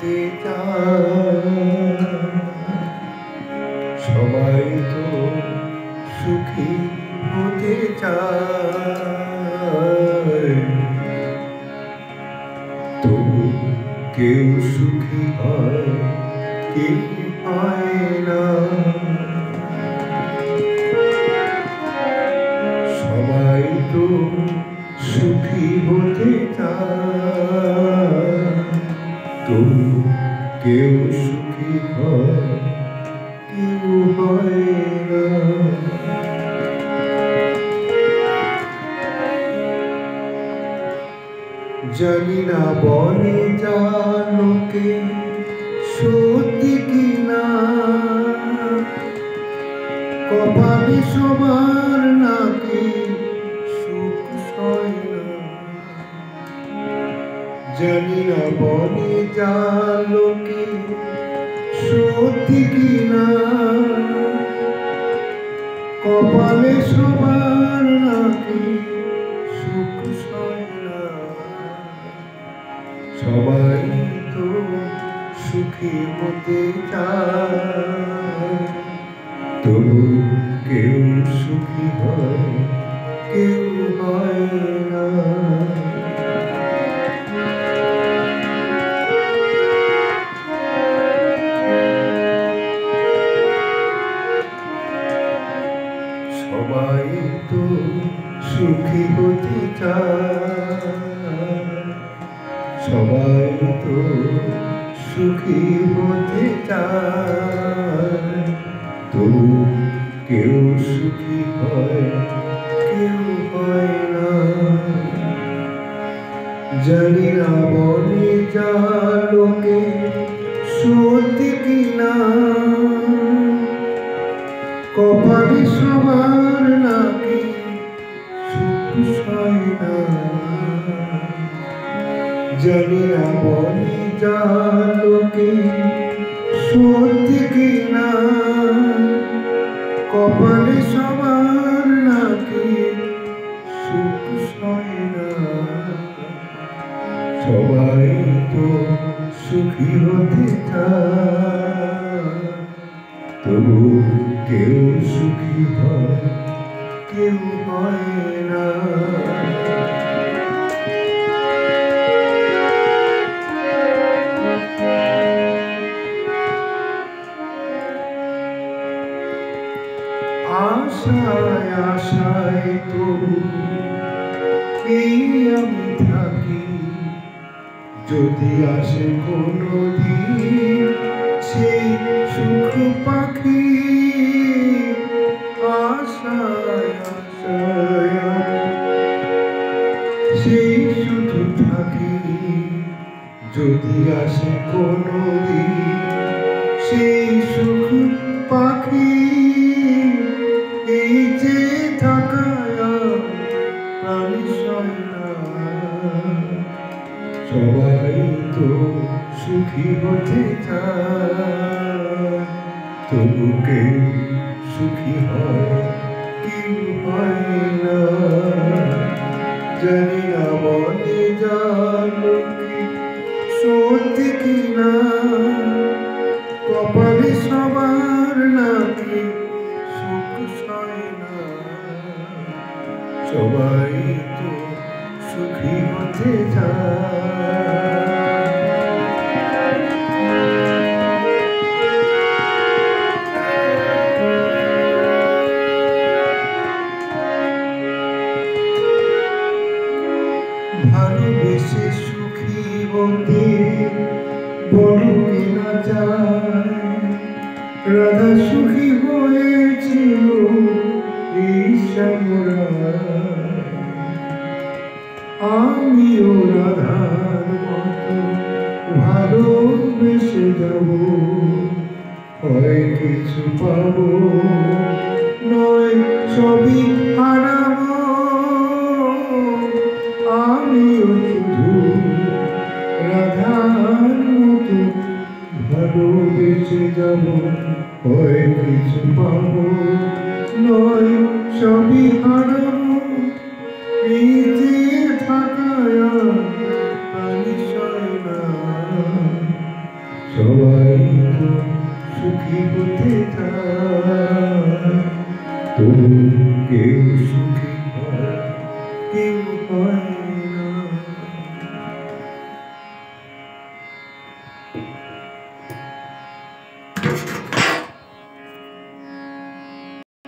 হতে চায়, সবাই তো সুখী হতে চায়, তবু কেউ সুখী হয়, কেউ হয় না। সবাই তো সুখী হতে চায়, তবু কেউ সুখী হয়, কেউ হয় না। জানি না বলে যা লোকে সত্যি কিনা, কপালে সবার নাকি সুখ হয় না। জানি না বলে যা লোকে সত্যি কিনা, কপালে সবার নাকি সুখ হয় না। সবাই তো সুখী হতে চায়, তবু কেউ সুখী হয়, কেউ হয় না। সবাই তো সুখী হতে চায়, সবাই তো সুখী হতে চায়, তবু কেউ সুখী হয়, কেউ হয় না। জানি না বলে যা লোকে সত্যি কিনা, কপালে সবার নাকি সুখ হয় না। জানি না বলে যা লোকে সত্যি কিনা, কপালে সবার নাকি সুখ হয় না। সবাই তো সুখী হতে চায়, তবু কেউ সুখী হয়, কেউ হয় না। আশায় আশায় তবু এই আমি থাকি, যদি আসে কোনো দিন সেই সুখ পাখি। আশায় আশায় সেই শুধু থাকি, যদি আসে কোনো দিন সেই সুখ পাখি। এই যে থাকায় প্রাণী সয় না, সবাই তো সুখী হতে চায়, তবু কেউ সুখী হয়, কেউ হয় না। জানি না বলে যা লোকে সত্যি কিনা, কপালে সবার নাকি সুখ হয় না। সবাই তো সুখী হতে চায়। ভালোবেসে সুখী হতে বড় কেনা যায়, রাধা সুখী হয়েছিল এই শ্যামরায়। আমিও রাধার মতো ভালোবেসে যাব, হয় কিছু পাবো, নয় সবই হারাবো। আমিও শুধু রাধার মতো ভালোবেসে যাব, হয় কিছু পাবো, নয় সবই হারাবো। এই যে থাকায় প্রাণী সয় না, কেউ হয় না।